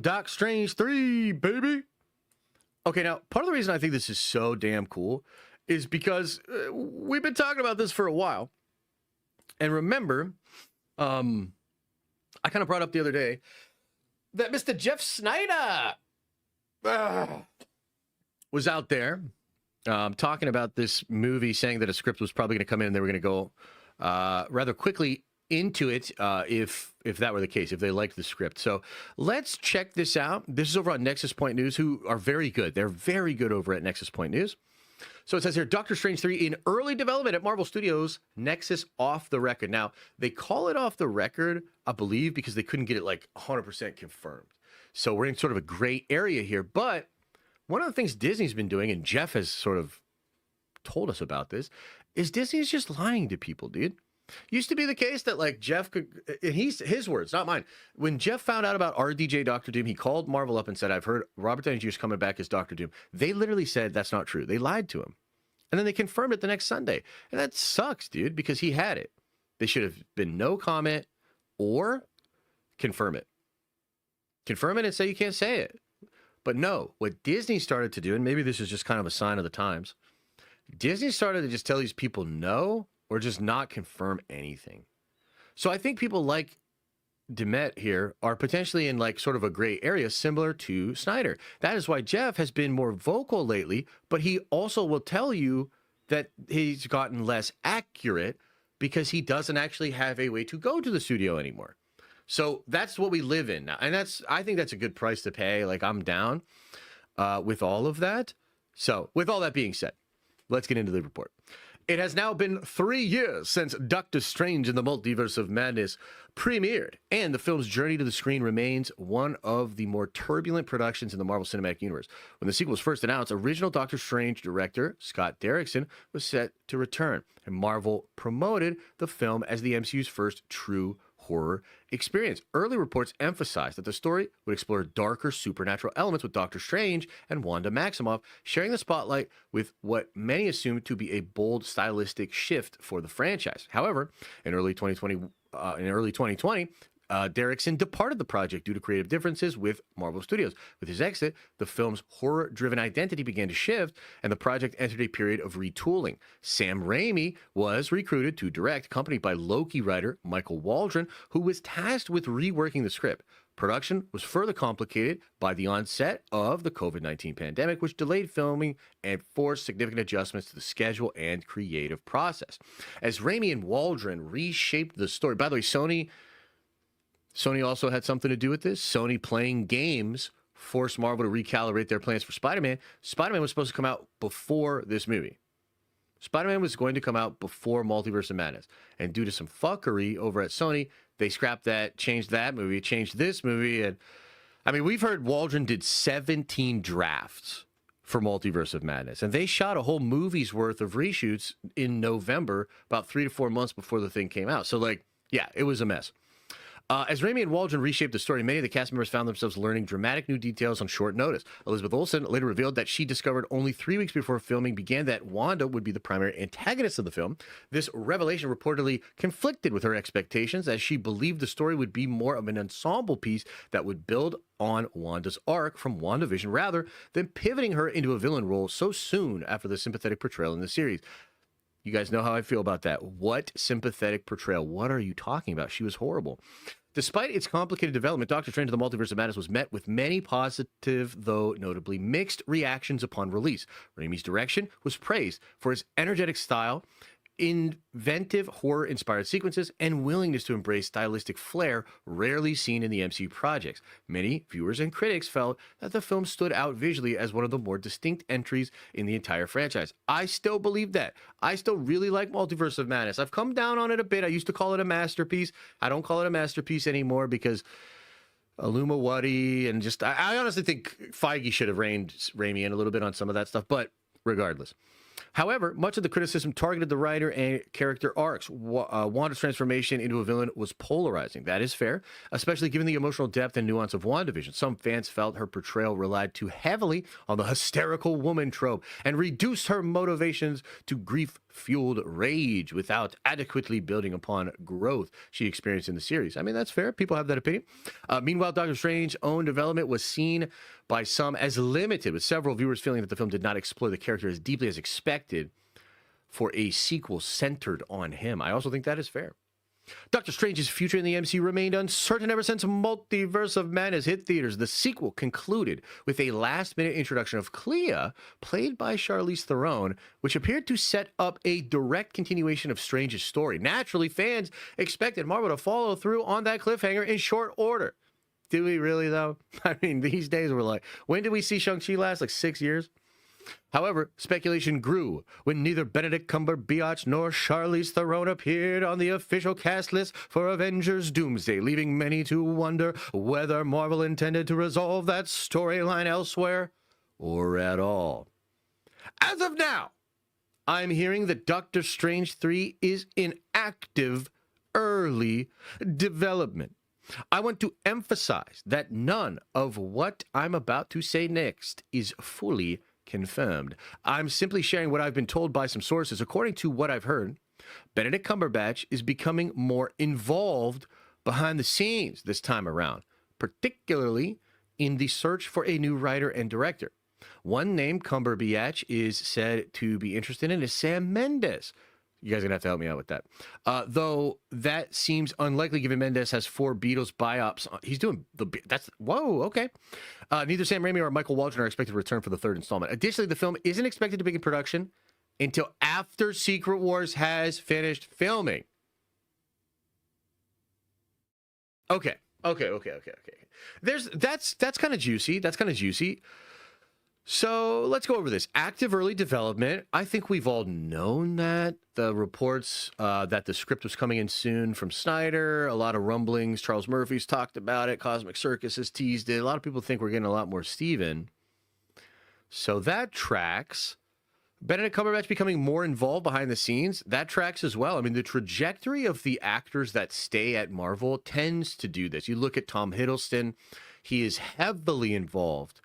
Doc Strange 3, baby. Okay, now, part of the reason I think this is so damn cool is because we've been talking about this for a while. And remember, I kind of brought up the other day that Mr. Jeff Snyder was out there talking about this movie, saying that a script was probably going to come in and they were going to go rather quickly into it if that were the case, if they liked the script. So let's check this out. This is over on Nexus Point News, who are very good. They're very good over at Nexus Point News. So it says here, Doctor Strange 3 in early development at Marvel Studios, Nexus off the record. Now, they call it off the record, I believe, because they couldn't get it like 100% confirmed. So we're in sort of a gray area here. But one of the things Disney's been doing, and Jeff has sort of told us about this, is Disney's just lying to people, dude. Used to be the case that like Jeff could, and his words, not mine. When Jeff found out about RDJ Doctor Doom, he called Marvel up and said, I've heard Robert Downey Jr. is coming back as Doctor Doom. They literally said that's not true. They lied to him. And then they confirmed it the next Sunday. And that sucks, dude, because he had it. They should have been no comment or confirm it. Confirm it and say you can't say it. But no, what Disney started to do, and maybe this is just kind of a sign of the times, Disney started to just tell these people no, or just not confirm anything. So I think people like Demet here are potentially in like sort of a gray area similar to Snyder. That is why Jeff has been more vocal lately, but he also will tell you that he's gotten less accurate because he doesn't actually have a way to go to the studio anymore. So that's what we live in now. And I think that's a good price to pay. Like I'm down with all of that. So with all that being said, let's get into the report. It has now been 3 years since Doctor Strange in the Multiverse of Madness premiered, and the film's journey to the screen remains one of the more turbulent productions in the Marvel Cinematic Universe. When the sequel was first announced, original Doctor Strange director Scott Derrickson was set to return, and Marvel promoted the film as the MCU's first true horror experience. Early reports emphasized that the story would explore darker supernatural elements, with Doctor Strange and Wanda Maximoff sharing the spotlight with what many assumed to be a bold stylistic shift for the franchise. However, in early 2020, Derrickson departed the project due to creative differences with Marvel Studios. With his exit, the film's horror-driven identity began to shift, and the project entered a period of retooling. Sam Raimi was recruited to direct, accompanied by Loki writer Michael Waldron, who was tasked with reworking the script. Production was further complicated by the onset of the COVID-19 pandemic, which delayed filming and forced significant adjustments to the schedule and creative process. As Raimi and Waldron reshaped the story, by the way, Sony also had something to do with this. Sony playing games forced Marvel to recalibrate their plans for Spider-Man. Spider-Man was supposed to come out before this movie. Spider-Man was going to come out before Multiverse of Madness. And due to some fuckery over at Sony, they scrapped that, changed that movie, changed this movie. And I mean, we've heard Waldron did 17 drafts for Multiverse of Madness. And they shot a whole movie's worth of reshoots in November, about 3 to 4 months before the thing came out. So, like, yeah, it was a mess. As Raimi and Waldron reshaped the story, many of the cast members found themselves learning dramatic new details on short notice. Elizabeth Olsen later revealed that she discovered only 3 weeks before filming began that Wanda would be the primary antagonist of the film. This revelation reportedly conflicted with her expectations, as she believed the story would be more of an ensemble piece that would build on Wanda's arc from WandaVision rather than pivoting her into a villain role so soon after the sympathetic portrayal in the series. You guys know how I feel about that. What sympathetic portrayal? What are you talking about? She was horrible. Despite its complicated development, Doctor Strange in the Multiverse of Madness was met with many positive, though notably mixed, reactions upon release. Raimi's direction was praised for its energetic style, inventive horror-inspired sequences, and willingness to embrace stylistic flair rarely seen in the MCU projects. Many viewers and critics felt that the film stood out visually as one of the more distinct entries in the entire franchise. I still believe that. I still really like Multiverse of Madness. I've come down on it a bit. I used to call it a masterpiece. I don't call it a masterpiece anymore because Illumawati and just... I honestly think Feige should have reined Raimi in a little bit on some of that stuff, but regardless. However, much of the criticism targeted the writer and character arcs. Wanda's transformation into a villain was polarizing. That is fair, especially given the emotional depth and nuance of WandaVision. Some fans felt her portrayal relied too heavily on the hysterical woman trope and reduced her motivations to grief fueled rage without adequately building upon growth she experienced in the series. I mean, that's fair. People have that opinion. Meanwhile, Doctor Strange's own development was seen by some as limited, with several viewers feeling that the film did not explore the character as deeply as expected for a sequel centered on him. I also think that is fair. Doctor Strange's future in the MCU remained uncertain ever since Multiverse of Madness hit theaters. The sequel concluded with a last-minute introduction of Clea, played by Charlize Theron, which appeared to set up a direct continuation of Strange's story. Naturally, fans expected Marvel to follow through on that cliffhanger in short order. Do we really, though? I mean, these days we're like, when did we see Shang-Chi last? Like 6 years? However, speculation grew when neither Benedict Cumberbatch nor Charlize Theron appeared on the official cast list for Avengers Doomsday, leaving many to wonder whether Marvel intended to resolve that storyline elsewhere or at all. As of now, I'm hearing that Doctor Strange 3 is in active early development. I want to emphasize that none of what I'm about to say next is fully confirmed. I'm simply sharing what I've been told by some sources. According to what I've heard, Benedict Cumberbatch is becoming more involved behind the scenes this time around, particularly in the search for a new writer and director. One name Cumberbatch is said to be interested in is Sam Mendes. You guys are gonna have to help me out with that. Though that seems unlikely given Mendes has 4 Beatles biops. He's doing whoa, okay. Neither Sam Raimi or Michael Waldron are expected to return for the 3rd installment. Additionally, the film isn't expected to begin production until after Secret Wars has finished filming. Okay. That's kind of juicy. So let's go over this. Active early development. I think we've all known that. The reports that the script was coming in soon from Snyder, a lot of rumblings. Charles Murphy's talked about it. Cosmic Circus has teased it. A lot of people think we're getting a lot more Steven. So that tracks. Benedict Cumberbatch becoming more involved behind the scenes, that tracks as well. I mean, the trajectory of the actors that stay at Marvel tends to do this. You look at Tom Hiddleston. He is heavily involved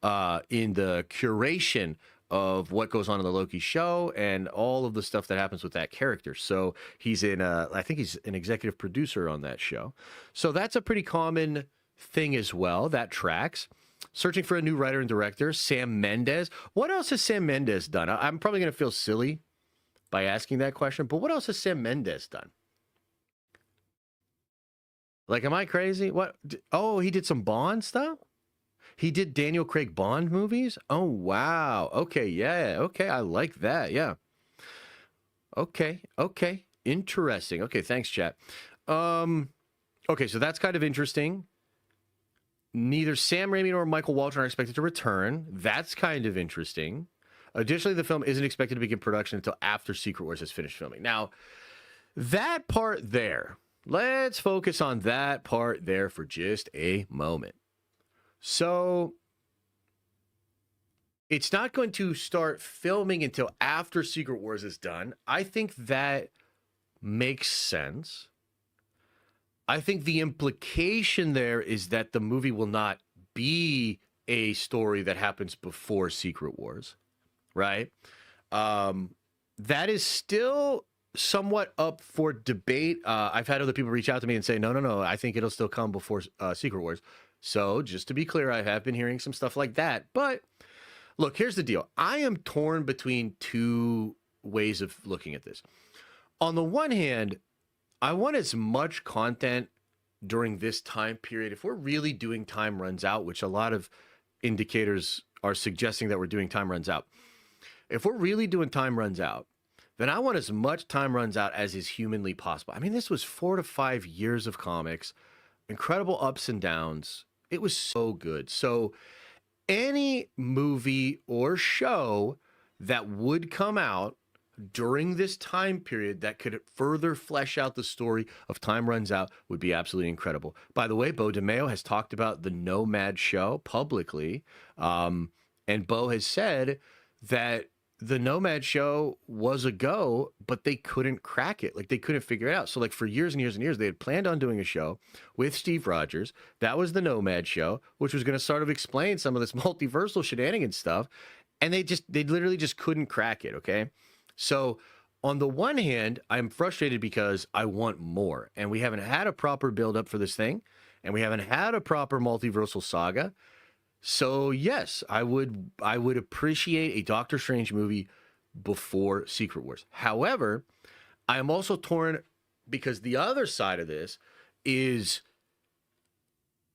in the curation of what goes on in the Loki show and all of the stuff that happens with that character. So he's I think he's an executive producer on that show. So that's a pretty common thing as well. That tracks. Searching for a new writer and director, Sam Mendes. What else has Sam Mendes done? I'm probably going to feel silly by asking that question, but what else has Sam Mendes done? Like, am I crazy? What? Oh, he did some Bond stuff? He did Daniel Craig Bond movies? Oh, wow. Okay, yeah. Okay, I like that. Yeah. Okay. Interesting. Okay, thanks, chat. Okay, so that's kind of interesting. Neither Sam Raimi nor Michael Waldron are expected to return. That's kind of interesting. Additionally, the film isn't expected to begin production until after Secret Wars has finished filming. Now, that part there, let's focus on that part there for just a moment. So it's not going to start filming until after Secret Wars is done. I think that makes sense. I think the implication there is that the movie will not be a story that happens before Secret Wars, right? That is still somewhat up for debate. I've had other people reach out to me and say, no, I think it'll still come before Secret Wars. So just to be clear, I have been hearing some stuff like that. But look, here's the deal. I am torn between two ways of looking at this. On the one hand, I want as much content during this time period. If we're really doing time runs out, which a lot of indicators are suggesting that we're doing time runs out. If we're really doing time runs out, then I want as much time runs out as is humanly possible. I mean, this was 4 to 5 years of comics, incredible ups and downs. It was so good. So any movie or show that would come out during this time period that could further flesh out the story of Time Runs Out would be absolutely incredible. By the way, Bo DeMeo has talked about the Nomad show publicly, and Bo has said that the Nomad show was a go, but they couldn't crack it. Like, they couldn't figure it out. So, like, for years and years and years, they had planned on doing a show with Steve Rogers. That was the Nomad show, which was going to sort of explain some of this multiversal shenanigans stuff. And they literally just couldn't crack it, okay? So on the one hand, I'm frustrated because I want more, and we haven't had a proper build up for this thing, and we haven't had a proper multiversal saga. So yes, I would appreciate a Doctor Strange movie before Secret Wars. However, I am also torn because the other side of this is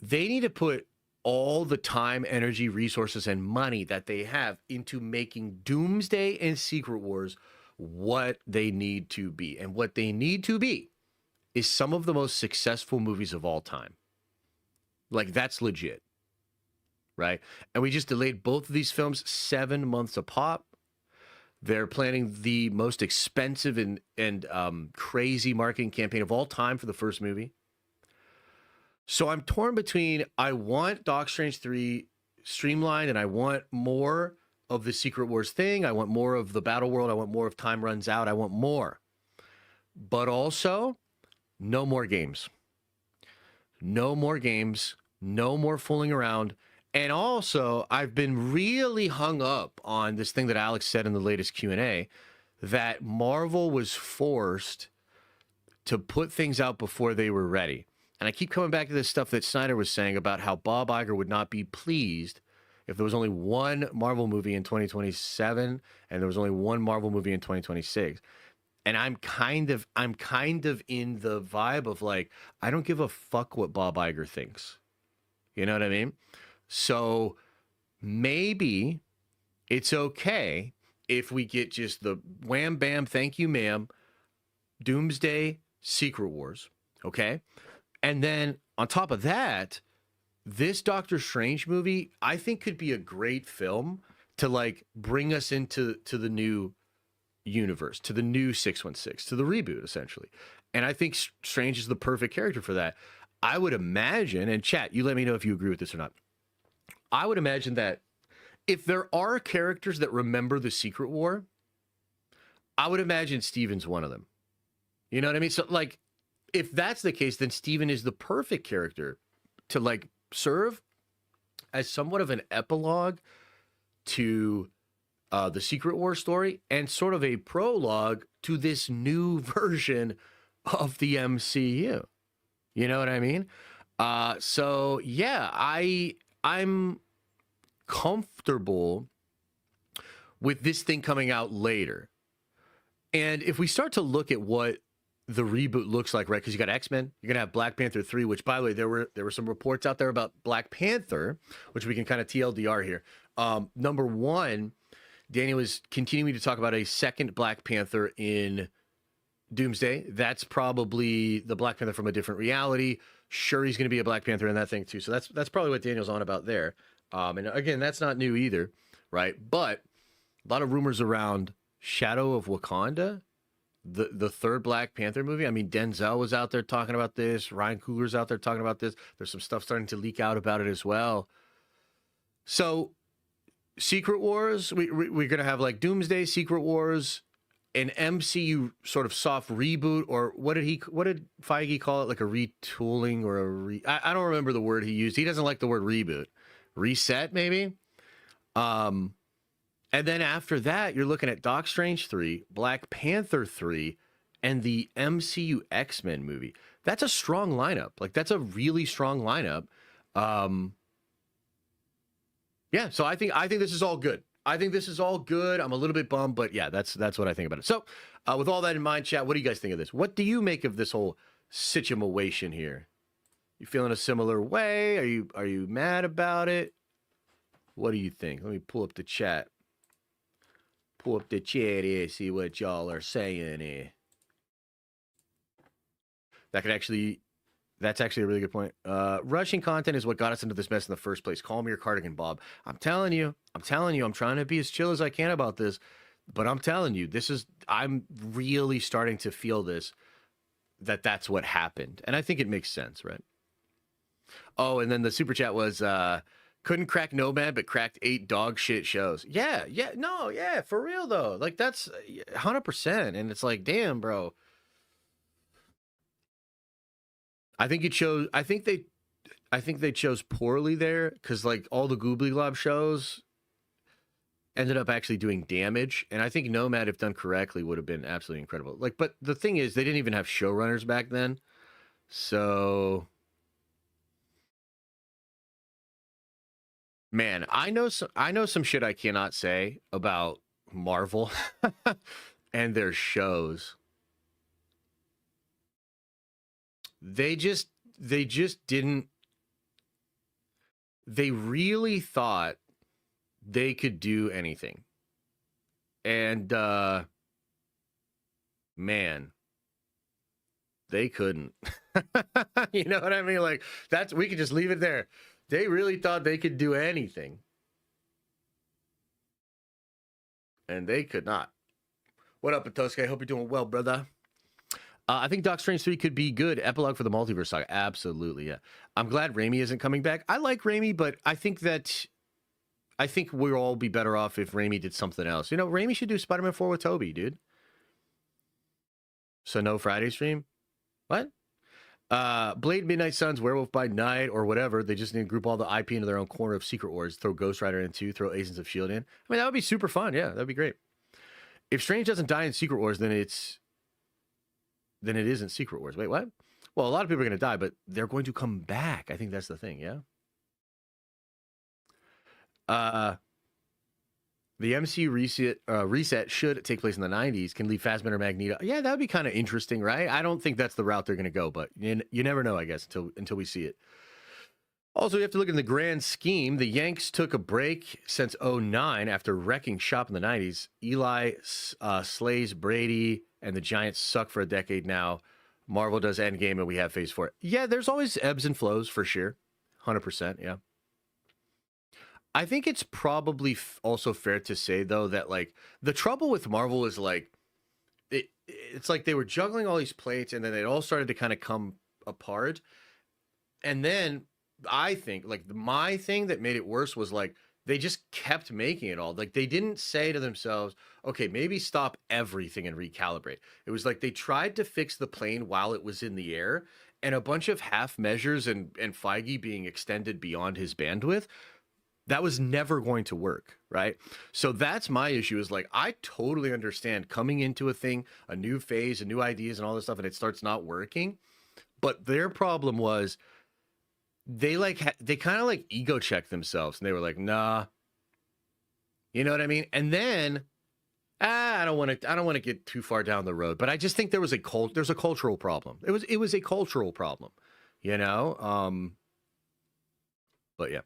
they need to put all the time, energy, resources, and money that they have into making Doomsday and Secret Wars what they need to be. And what they need to be is some of the most successful movies of all time. Like, that's legit, right? And we just delayed both of these films 7 months a pop. They're planning the most expensive and crazy marketing campaign of all time for the first movie. So I'm torn between, I want Doctor Strange 3 streamlined, and I want more of the Secret Wars thing. I want more of the Battleworld. I want more of Time Runs Out. I want more. But also, no more games. No more games. No more fooling around. And also, I've been really hung up on this thing that Alex said in the latest Q&A, that Marvel was forced to put things out before they were ready. And I keep coming back to this stuff that Snyder was saying about how Bob Iger would not be pleased if there was only one Marvel movie in 2027 and there was only one Marvel movie in 2026. And I'm kind of in the vibe of like, I don't give a fuck what Bob Iger thinks. You know what I mean? So maybe it's okay if we get just the wham bam, thank you ma'am, Doomsday, Secret Wars, okay? And then on top of that, this Doctor Strange movie, I think, could be a great film to like bring us into the new universe, to the new 616, to the reboot, essentially. And I think Strange is the perfect character for that. I would imagine, and chat, you let me know if you agree with this or not. I would imagine that if there are characters that remember the Secret War, I would imagine Steven's one of them. You know what I mean? So like, if that's the case, then Steven is the perfect character to like serve as somewhat of an epilogue to the Secret War story and sort of a prologue to this new version of the MCU. You know what I mean? So yeah, I'm comfortable with this thing coming out later. And if we start to look at what the reboot looks like, right? Because you got X-Men, you're gonna have Black Panther 3, which, by the way, there were some reports out there about Black Panther, which we can kind of TLDR here. Number one, Daniel is continuing to talk about a second Black Panther in Doomsday. That's probably the Black Panther from a different reality. Sure, he's gonna be a Black Panther in that thing too. So that's probably what Daniel's on about there. And again, that's not new either, right? But a lot of rumors around Shadow of Wakanda, the third Black Panther movie. I mean, Denzel was out there talking about this. Ryan Coogler's out there talking about this. There's some stuff starting to leak out about it as well. So Secret Wars, we're going to have like Doomsday, Secret Wars, an MCU sort of soft reboot, or what did Feige call it? Like a retooling or I don't remember the word he used. He doesn't like the word reboot. Reset, maybe? And then after that, you're looking at Doc Strange 3, Black Panther 3, and the MCU X-Men movie. That's a strong lineup. Like, that's a really strong lineup. Yeah, so I think this is all good. I think this is all good. I'm a little bit bummed, but yeah, that's what I think about it. So, with all that in mind, chat, what do you guys think of this? What do you make of this whole situation here? You feeling a similar way? Are you mad about it? What do you think? Let me pull up the chat. Pull up the chat here, see what y'all are saying here. That's actually a really good point. Rushing content is what got us into this mess in the first place. Call me your cardigan, Bob. I'm telling you, I'm trying to be as chill as I can about this, but I'm telling you, I'm really starting to feel that's what happened. And I think it makes sense, right? Oh, and then the super chat was, couldn't crack Nomad, but cracked 8 dog shit shows. Yeah, for real though. Like, that's 100%. And it's like, damn, bro. I think they chose poorly there, because like all the Goobly Glob shows, ended up actually doing damage. And I think Nomad, if done correctly, would have been absolutely incredible. Like, but the thing is, they didn't even have showrunners back then. So, man, I know some shit I cannot say about Marvel and their shows. They just didn't. They really thought they could do anything. And man, they couldn't. You know what I mean? Like, we could just leave it there. They really thought they could do anything. And they could not. What up, Patoska? I hope you're doing well, brother. I think Doc Strange 3 could be good. Epilogue for the multiverse saga. Absolutely, yeah. I'm glad Raimi isn't coming back. I like Raimi, but I think we'll all be better off if Raimi did something else. You know, Raimi should do Spider-Man 4 with Toby, dude. So no Friday stream? What? Blade, Midnight Suns, Werewolf by Night, or whatever. They just need to group all the IP into their own corner of Secret Wars. Throw Ghost Rider in too. Throw Agents of S.H.I.E.L.D. in. I mean, that would be super fun. Yeah, that would be great. If Strange doesn't die in Secret Wars, then it isn't Secret Wars. Wait, what? Well, a lot of people are going to die, but they're going to come back. I think that's the thing, yeah? The MCU reset should take place in the 90s. Can leave Fassbender, Magneto. Yeah, that would be kind of interesting, right? I don't think that's the route they're going to go, but you never know, I guess, until we see it. Also, you have to look in the grand scheme. The Yanks took a break since 2009 after wrecking shop in the 90s. Eli slays Brady, and the Giants suck for a decade now. Marvel does Endgame, and we have Phase 4. Yeah, there's always ebbs and flows, for sure. 100%, yeah. I think it's probably also fair to say, though, that, like, the trouble with Marvel is, like, it's like they were juggling all these plates, and then it all started to kind of come apart. And then I think, like, my thing that made it worse was, like, they just kept making it all. Like, they didn't say to themselves, okay, maybe stop everything and recalibrate. It was like they tried to fix the plane while it was in the air, and a bunch of half measures and Feige being extended beyond his bandwidth, that was never going to work, right? So that's my issue, is like, I totally understand coming into a thing, a new phase, and new ideas and all this stuff, and it starts not working. But their problem was they kind of like ego checked themselves, and they were like, nah, you know what I mean? And then I don't want to get too far down the road, but I just think there's a cultural problem. It was a cultural problem, you know? But yeah.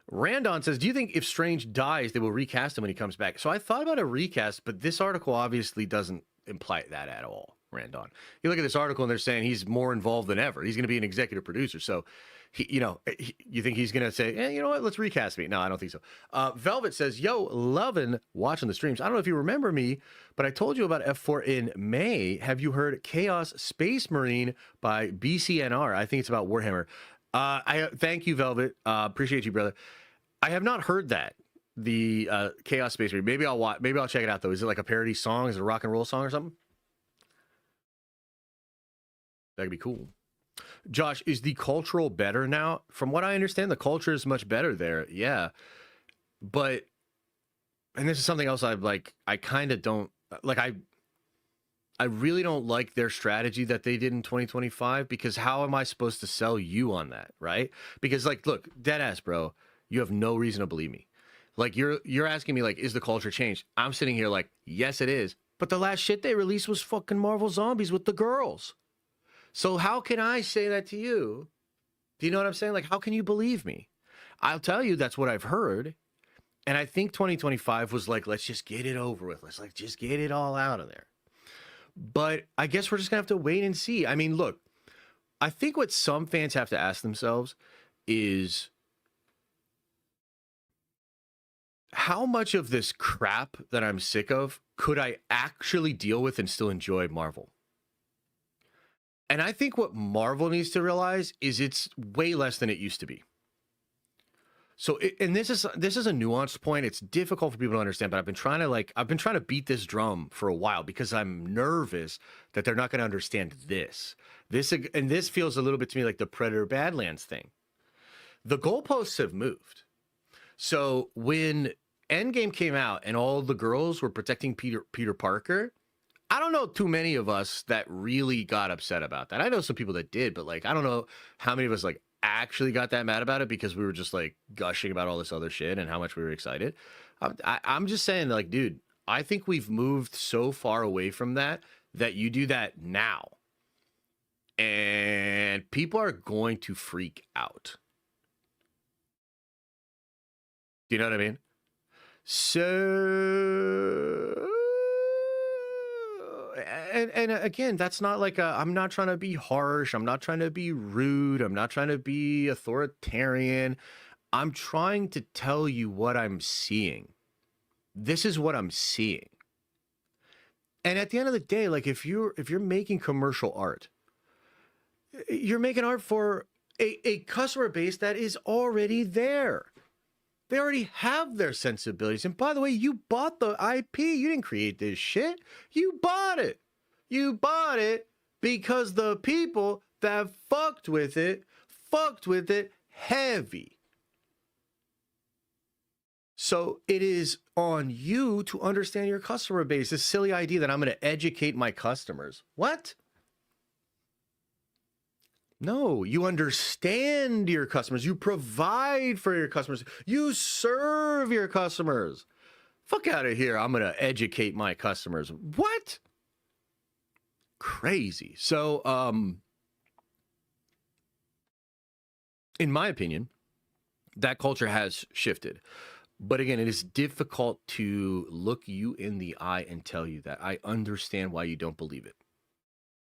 Randon says, do you think if Strange dies, they will recast him when he comes back? So I thought about a recast, but this article obviously doesn't imply that at all, Randon. You look at this article and they're saying he's more involved than ever. He's going to be an executive producer. So, you think he's going to say, you know what, let's recast me? No, I don't think so. Velvet says, yo, loving watching the streams. I don't know if you remember me, but I told you about F4 in May. Have you heard Chaos Space Marine by BCNR? I think it's about Warhammer. I thank you, Velvet. Appreciate you, brother. I have not heard that, the Chaos Space Marine. Maybe I'll check it out though. Is it like a parody song? Is it a rock and roll song or something? That'd be cool. Josh, is the cultural better now? From what I understand, the culture is much better there. Yeah, but and this is something else I kind of don't like. I really don't like their strategy that they did in 2025, because how am I supposed to sell you on that, right? Because, like, look, deadass, bro, you have no reason to believe me. Like, you're asking me, like, is the culture changed? I'm sitting here like, yes, it is. But the last shit they released was fucking Marvel Zombies with the girls. So how can I say that to you? Do you know what I'm saying? Like, how can you believe me? I'll tell you that's what I've heard. And I think 2025 was like, let's just get it over with. Let's, like, just get it all out of there. But I guess we're just going to have to wait and see. I mean, look, I think what some fans have to ask themselves is, how much of this crap that I'm sick of could I actually deal with and still enjoy Marvel? And I think what Marvel needs to realize is it's way less than it used to be. So, and this is a nuanced point. It's difficult for people to understand, but I've been trying to beat this drum for a while, because I'm nervous that they're not going to understand this. And this feels a little bit to me like the Predator Badlands thing. The goalposts have moved. So when Endgame came out and all the girls were protecting Peter Parker, I don't know too many of us that really got upset about that. I know some people that did, but like I don't know how many of us like actually got that mad about it because we were just like gushing about all this other shit and how much we were excited. I'm just saying, like, dude, I think we've moved so far away from that you do that now, and people are going to freak out. Do you know what I mean? So, and again, that's not like I'm not trying to be harsh. I'm not trying to be rude. I'm not trying to be authoritarian. I'm trying to tell you what I'm seeing. This is what I'm seeing. And at the end of the day, like if you're making commercial art, you're making art for a customer base that is already there. They already have their sensibilities. And by the way, you bought the IP. You didn't create this shit. You bought it. You bought it because the people that fucked with it heavy. So it is on you to understand your customer base. This silly idea that I'm going to educate my customers. What? No, you understand your customers. You provide for your customers. You serve your customers. Fuck out of here. I'm going to educate my customers. What? Crazy. So, in my opinion, that culture has shifted. But again, it is difficult to look you in the eye and tell you that. I understand why you don't believe it.